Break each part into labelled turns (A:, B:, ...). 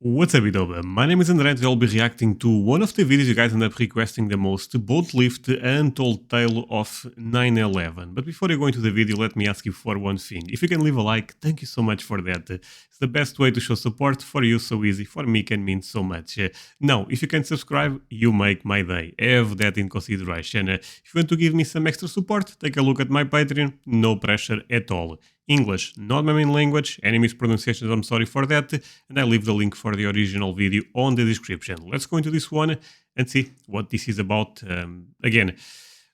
A: What's up, Idoba? My name is André and I'll be reacting to one of the videos you guys end up requesting the most, BOATLIFT, Untold Tale of 9/11. But before you go into the video, let me ask you for one thing. If you can leave a like, thank you so much for that. It's the best way to show support. For you, so easy. For me, can mean so much. Now, if you can subscribe, you make my day. Have that in consideration. If you want to give me some extra support, take a look at my Patreon. No pressure at all. English, not my main language, any mispronunciations, I'm sorry for that, and I leave the link for the original video on the description. Let's go into this one and see what this is about. Again,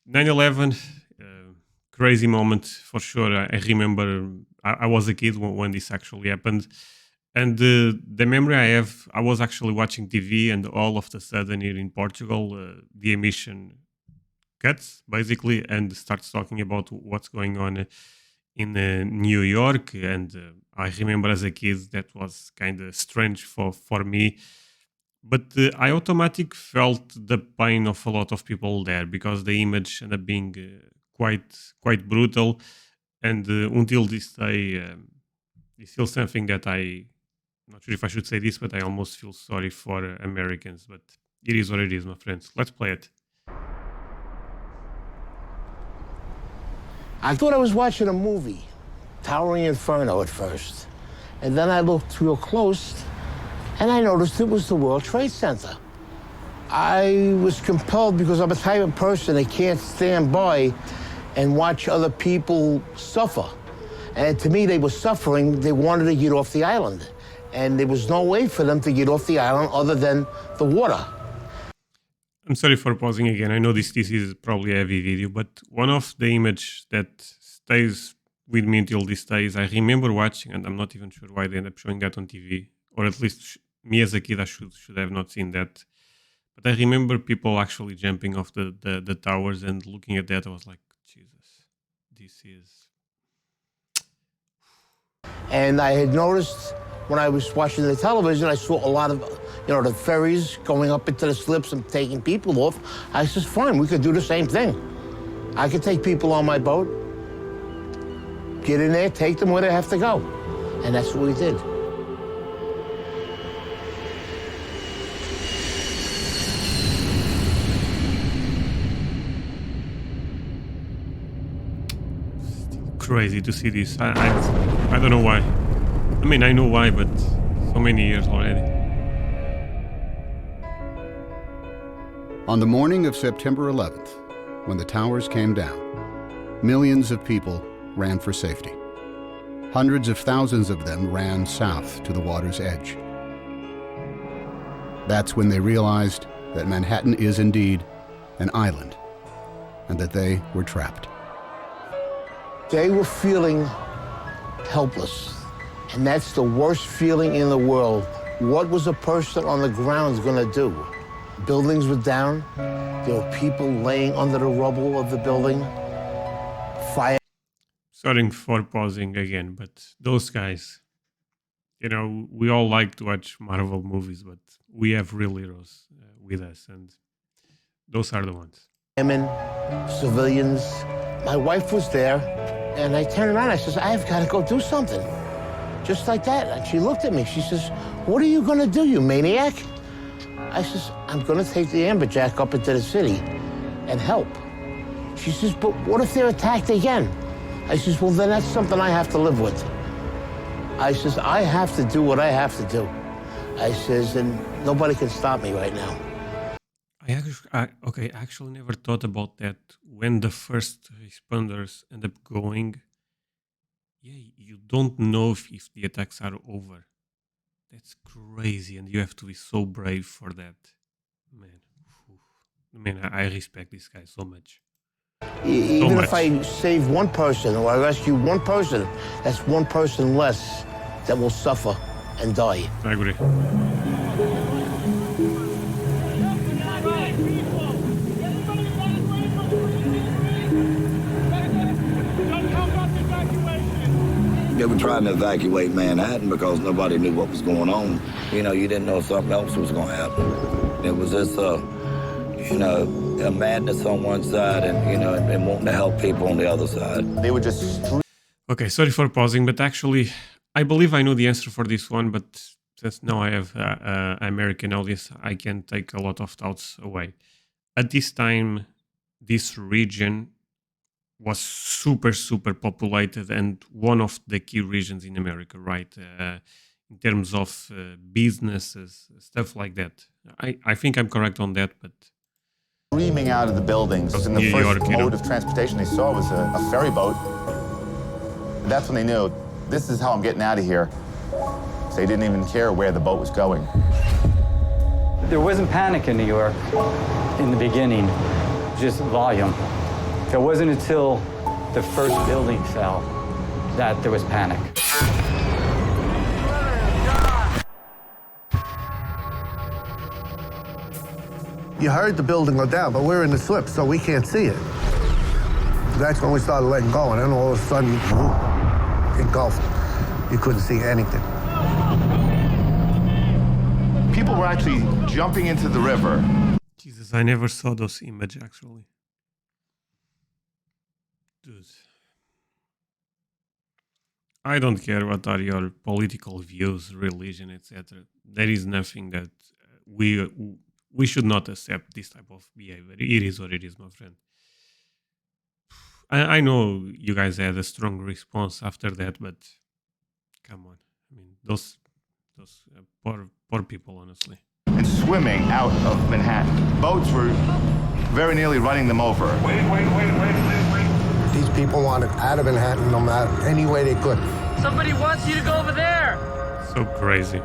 A: 9/11, crazy moment for sure. I remember I was a kid when this actually happened, and the memory I have, I was actually watching TV, and all of a sudden here in Portugal, the emission cuts basically and starts talking about what's going on in New York, and I remember as a kid that was kind of strange for me, but I automatically felt the pain of a lot of people there because the image ended up being quite brutal, and until this day, it's still something that not sure if I should say this, but I almost feel sorry for Americans, but it is what it is, my friends. Let's play it.
B: I thought I was watching a movie, Towering Inferno at first. And then I looked real close, and I noticed it was the World Trade Center. I was compelled because I'm a type of person that can't stand by and watch other people suffer. And to me, they were suffering. They wanted to get off the island. And there was no way for them to get off the island other than the water.
A: I'm sorry for pausing again. I know this is probably a heavy video, but one of the image that stays with me until this day is I remember watching, and I'm not even sure why they end up showing that on TV, or at least me as a kid, I should have not seen that. But I remember people actually jumping off the towers and looking at that. I was like, Jesus, this is...
B: And I had noticed when I was watching the television, I saw a lot of, the ferries going up into the slips and taking people off. I said, fine, we could do the same thing. I could take people on my boat, get in there, take them where they have to go. And that's what we did.
A: Still crazy to see this. I don't know why. I mean, I know why, but so many years already.
C: On the morning of September 11th, when the towers came down, millions of people ran for safety. Hundreds of thousands of them ran south to the water's edge. That's when they realized that Manhattan is indeed an island and that they were trapped.
B: They were feeling helpless. And that's the worst feeling in the world. What was a person on the ground going to do? Buildings were down. There were people laying under the rubble of the building. Fire.
A: Sorry for pausing again, but those guys, we all like to watch Marvel movies, but we have real heroes with us, and those are the ones.
B: Women, civilians. My wife was there, and I turned around. I says, I've got to go do something. Just like that. And she looked at me. She says, what are you going to do, you maniac? I says, I'm going to take the amberjack up into the city and help. She says, but what if they're attacked again? I says, well, then that's something I have to live with. I says, I have to do what I have to do. I says, and nobody can stop me right now.
A: I actually never thought about that when the first responders end up going. Yeah, you don't know if the attacks are over. That's crazy, and you have to be so brave for that. Man, I respect this guy so much.
B: Even if I save one person or I rescue one person, that's one person less that will suffer and die.
A: I agree.
D: They were trying to evacuate Manhattan because nobody knew what was going on. You didn't know if something else was going to happen. It was just, a madness on one side and wanting to help people on the other side.
B: They were just...
A: Okay, sorry for pausing, but actually, I believe I know the answer for this one, but since now I have American audience, I can take a lot of thoughts away. At this time, this region was super populated and one of the key regions in America, right? In terms of businesses, stuff like that. I think I'm correct on that, but
E: Streaming out of the buildings, and the
A: New
E: first
A: York, you know.
E: mode of transportation they saw was a ferry boat. That's when they knew, this is how I'm getting out of here. So they didn't even care where the boat was going.
F: There wasn't panic in New York in the beginning, just volume. It wasn't until the first building fell that there was panic.
G: You heard the building go down, but we're in the slip, so we can't see it. That's when we started letting go, and then all of a sudden, engulfed. You couldn't see anything.
E: People were actually jumping into the river.
A: Jesus, I never saw those images actually. Dude. I don't care what are your political views, religion, etc. There is nothing that we should not accept this type of behavior. It is what it is, my friend. I know you guys had a strong response after that, but come on. I mean, those poor people, honestly.
E: And swimming out of Manhattan. Boats were very nearly running them over.
D: Wait.
G: These people wanted out of Manhattan no matter any way they could.
H: Somebody wants you to go over there.
A: So crazy.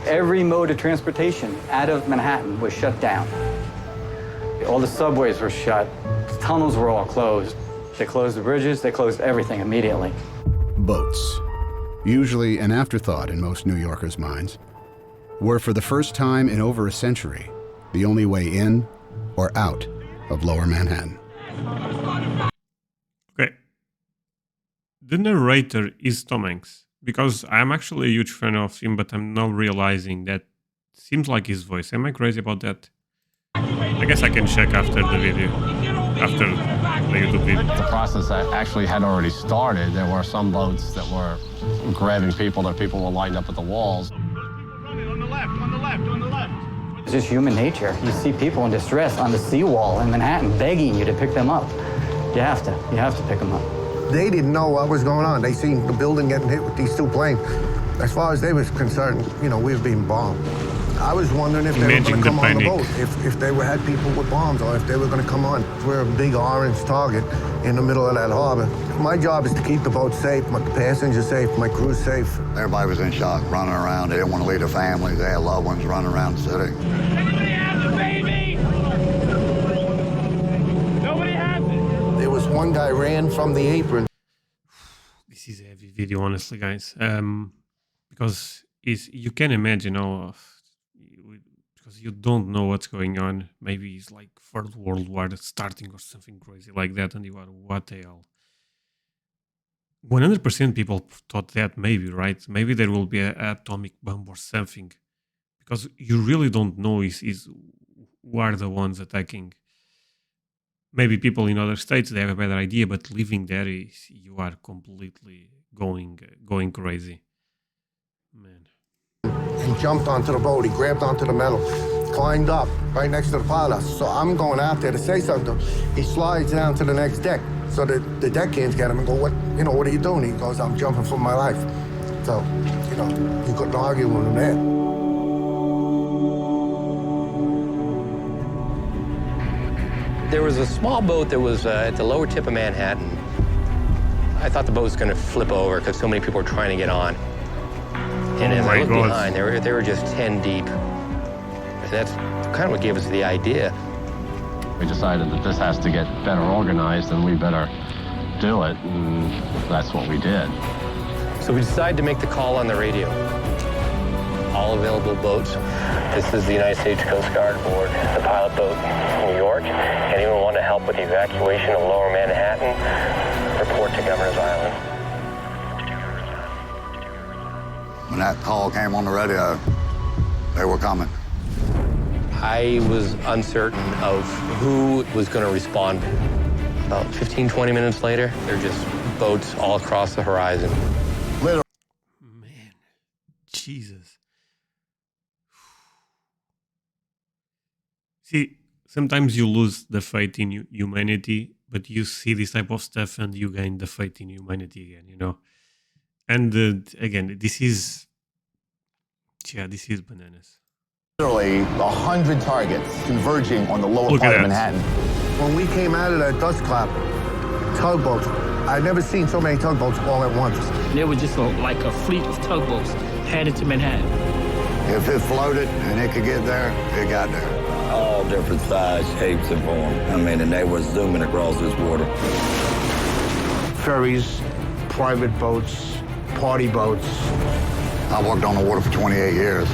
F: Every mode of transportation out of Manhattan was shut down. All the subways were shut. The tunnels were all closed. They closed the bridges. They closed everything immediately.
C: Boats, usually an afterthought in most New Yorkers' minds, were for the first time in over a century the only way in or out of Lower Manhattan.
A: Okay. The narrator is Tom Hanks, because I'm actually a huge fan of him, but I'm now realizing that seems like his voice. Am I crazy about that? I guess I can check after the video, after the YouTube video.
I: The process that actually had already started. There were some boats that were grabbing people, that people were lined up at the walls.
D: On the left.
F: It's just human nature. You see people in distress on the seawall in Manhattan begging you to pick them up. You have to pick them up.
G: They didn't know what was going on. They seen the building getting hit with these two planes. As far as they was concerned, we were being bombed. I was wondering if they were going to come on the boat, if they had people with bombs, or if they were going to come on. We're a big orange target in the middle of that harbor. My job is to keep the boat safe, the passengers safe, my crew safe.
J: Everybody was in shock, running around. They didn't want to leave their families. They had loved ones running around the city.
H: Anybody has a baby? Nobody has it.
G: There was one guy ran from the apron.
A: This is a heavy video, honestly, guys. Because you can imagine because you don't know what's going on. Maybe it's like Third World War starting or something crazy like that, and you are, what the hell? 100% people thought that maybe, right? Maybe there will be an atomic bomb or something, because you really don't know who are the ones attacking. Maybe people in other states, they have a better idea, but living there, you are completely going crazy. Man.
G: He jumped onto the boat, he grabbed onto the metal, climbed up right next to the pilot. So I'm going out there to say something. He slides down to the next deck. So the deckhands get him and go, what are you doing? He goes, I'm jumping for my life. So, you couldn't argue with him there.
K: There was a small boat that was at the lower tip of Manhattan. I thought the boat was going to flip over because so many people were trying to get on. And as I looked behind, they were just 10 deep. And that's kind of what gave us the idea.
I: We decided that this has to get better organized and we better do it, and that's what we did.
K: So we decided to make the call on the radio. All available boats. This is the United States Coast Guard aboard the pilot boat in New York. Anyone want to help with the evacuation of Lower Manhattan? Report to Governor's Island.
J: When that call came on the radio, they were coming.
K: I was uncertain of who was going to respond. About 15, 20 minutes later, there are just boats all across the horizon.
A: Jesus. See, sometimes you lose the faith in humanity, but you see this type of stuff and you gain the faith in humanity again, you know? And again, this is bananas.
E: Literally 100 targets converging on the lower part of Manhattan.
G: When we came out of that dust cloud, tugboats, I'd never seen so many tugboats all at once.
L: There was just like a fleet of tugboats headed to Manhattan.
J: If it floated and it could get there, it got there.
D: All different size, shapes, and forms. I mean, and they were zooming across this water.
B: Ferries, private boats, party boats.
J: I worked on the water for 28 years.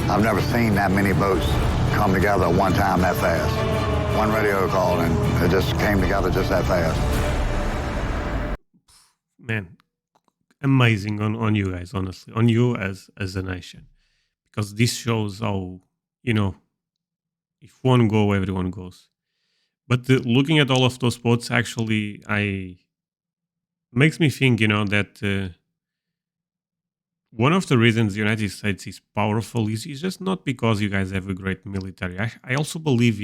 J: I've never seen that many boats come together at one time that fast. One radio call and it just came together just that fast.
A: Man, amazing on you guys, honestly, on you as a nation, because this shows how, you know, if one go, everyone goes. But looking at all of those boats, actually, makes me think, you know, that one of the reasons the United States is powerful is just not because you guys have a great military. I also believe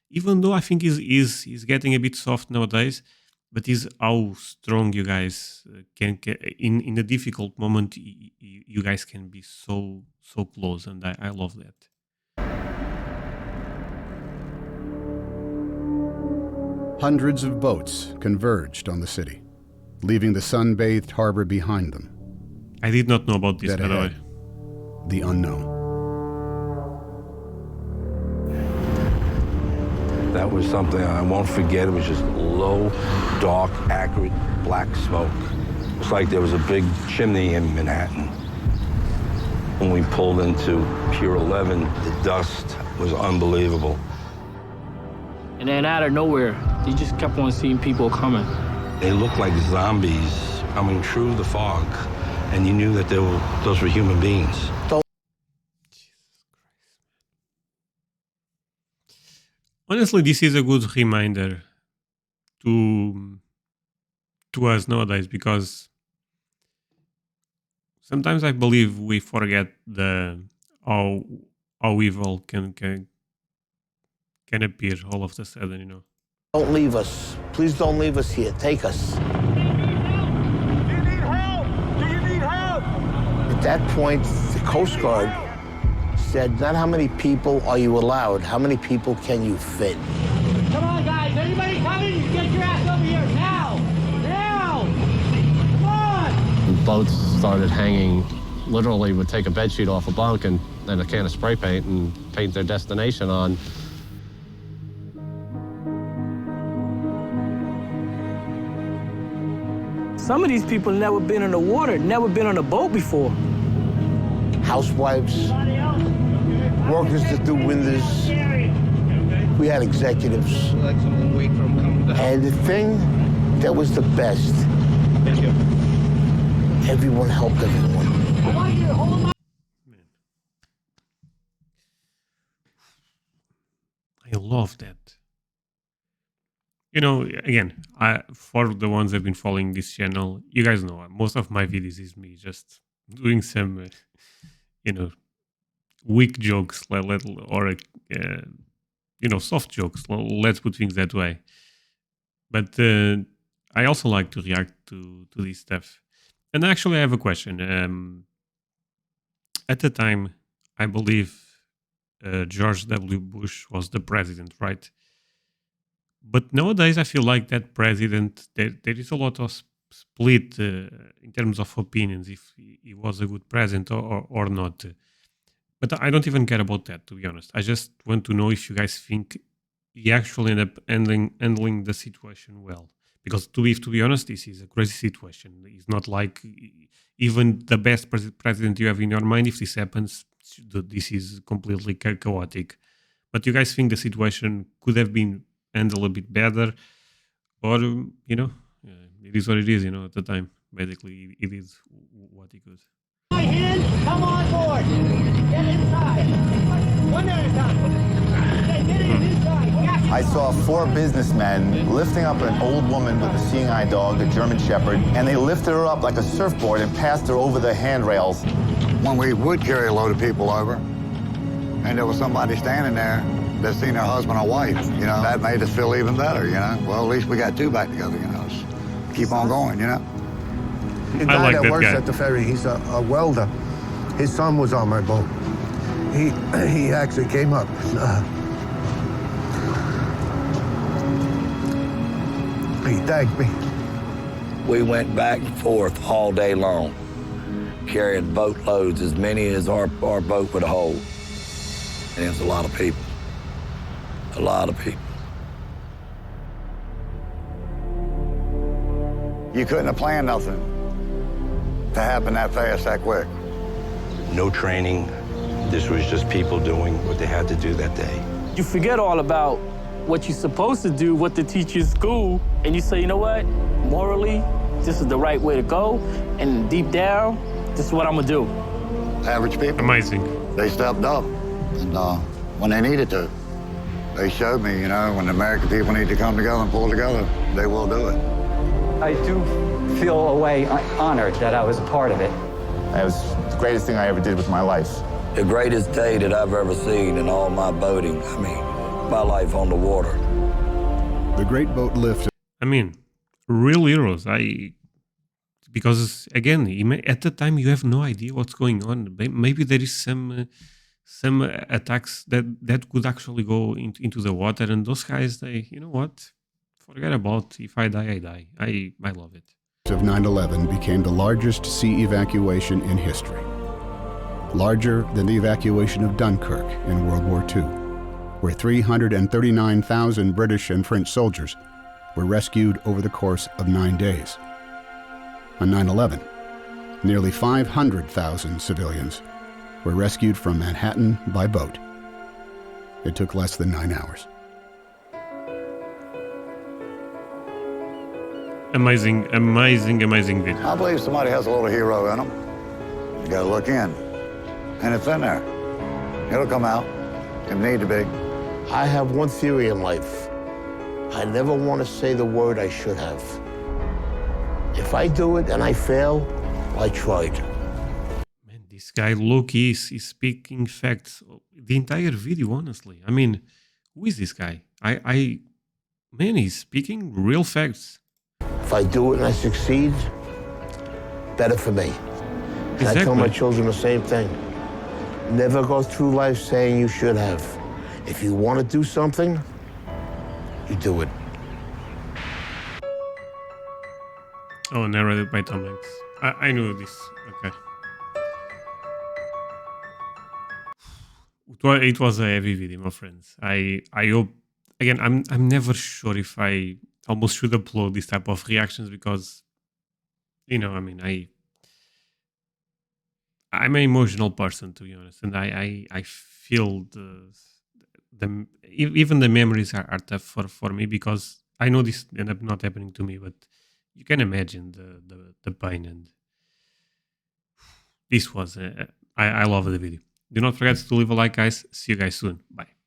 A: even though I think is getting a bit soft nowadays, but is how strong you guys can in a difficult moment. You guys can be so close, and I love that.
C: Hundreds of boats converged on the city, leaving the sun-bathed harbor behind them.
A: I did not know about this, by the way.
C: The unknown.
M: That was something I won't forget. It was just low, dark, acrid, black smoke. It's like there was a big chimney in Manhattan. When we pulled into Pier 11, the dust was unbelievable.
L: And then out of nowhere, you just kept on seeing people coming.
M: They looked like zombies coming through the fog, and you knew that those were human beings.
A: Honestly, this is a good reminder to us nowadays, because sometimes I believe we forget how evil can appear all of a sudden, you know.
B: Don't leave us. Please don't leave us here. Take us.
H: Do you need help? Do you need help?
B: At that point, the Coast Guard said, not how many people are you allowed, how many people can you fit?
H: Come on, guys. Anybody coming? Get your ass over here now. Now. Come on.
I: Boats started hanging, literally would take a bedsheet off a bunk and then a can of spray paint and paint their destination on.
L: Some of these people never been in the water, never been on a boat before.
B: Housewives, workers that do windows. We had executives. And the thing that was the best, everyone helped everyone.
A: I love that. You know, again, for the ones that have been following this channel, you guys know most of my videos is me just doing some, you know, weak jokes, or you know, soft jokes. Let's put things that way. But I also like to react to this stuff. And actually, I have a question. At the time, I believe George W. Bush was the president, right? But nowadays, I feel like that president, there is a lot of split in terms of opinions, if he was a good president or not. But I don't even care about that, to be honest. I just want to know if you guys think he actually ended up handling the situation well. Because to be honest, this is a crazy situation. It's not like even the best president you have in your mind, if this happens, this is completely chaotic. But you guys think the situation could have been handle a bit better, or you know, it is what it is. You know, at the time, basically, it is what he could.
H: My hand, come on board. Get inside. One at a time. Get inside.
E: I saw 4 businessmen lifting up an old woman with a seeing eye dog, a German Shepherd, and they lifted her up like a surfboard and passed her over the handrails.
J: when we would carry a load of people over, and there was somebody standing there that seen their husband or wife, you know, that made us feel even better, you know. Well, at least we got two back together, you know. Just keep on going, you know.
G: The guy that works at the ferry, he's a welder. His son was on my boat. He actually came up. He thanked me.
D: We went back and forth all day long, carrying boatloads, as many as our boat would hold. And it was a lot of people. A lot of people.
J: You couldn't have planned nothing to happen that fast, that quick.
M: No training. This was just people doing what they had to do that day.
L: You forget all about what you're supposed to do, what they teach you in school, and you say, you know what? Morally, this is the right way to go, and deep down, this is what I'm gonna do.
J: Average people.
A: Amazing.
J: They stepped up, and when they needed to, they showed me, you know, when the American people need to come together and pull together, they will do it.
F: I do feel a way honored that I was a part of it.
E: It was the greatest thing I ever did with my life.
D: The greatest day that I've ever seen in all my boating. I mean, my life on the water.
C: The great boat lift.
A: I mean, real heroes. Because again, at the time you have no idea what's going on. Maybe there is some attacks that could actually go into the water, and those guys, you know what? Forget about if I die, I die. I love it.
C: Of 9/11 became the largest sea evacuation in history. Larger than the evacuation of Dunkirk in World War II, where 339,000 British and French soldiers were rescued over the course of 9 days. On 9/11, nearly 500,000 civilians were rescued from Manhattan by boat. It took less than 9 hours.
A: Amazing, amazing, amazing video.
J: I believe somebody has a little hero in them. You gotta look in, and it's in there. It'll come out, if need to be.
B: I have one theory in life. I never want to say the word I should have. If I do it and I fail, I tried.
A: Man, this guy Loki is speaking facts the entire video, honestly. I mean, who is this guy? Man, he's speaking real facts.
B: If I do it and I succeed, better for me. And I tell my children the same thing. Never go through life saying you should have. If you want to do something, you do it.
A: Oh, narrated by Tom Hanks. I knew this. Okay. It was a heavy video, my friends. I hope. Again, I'm never sure if I almost should upload this type of reactions because, you know, I mean, I'm an emotional person, to be honest, and I feel even the memories are tough for me because I know this ended up not happening to me, but you can imagine the pain, and this was I love the video. Do not forget to leave a like, guys. See you guys soon. Bye.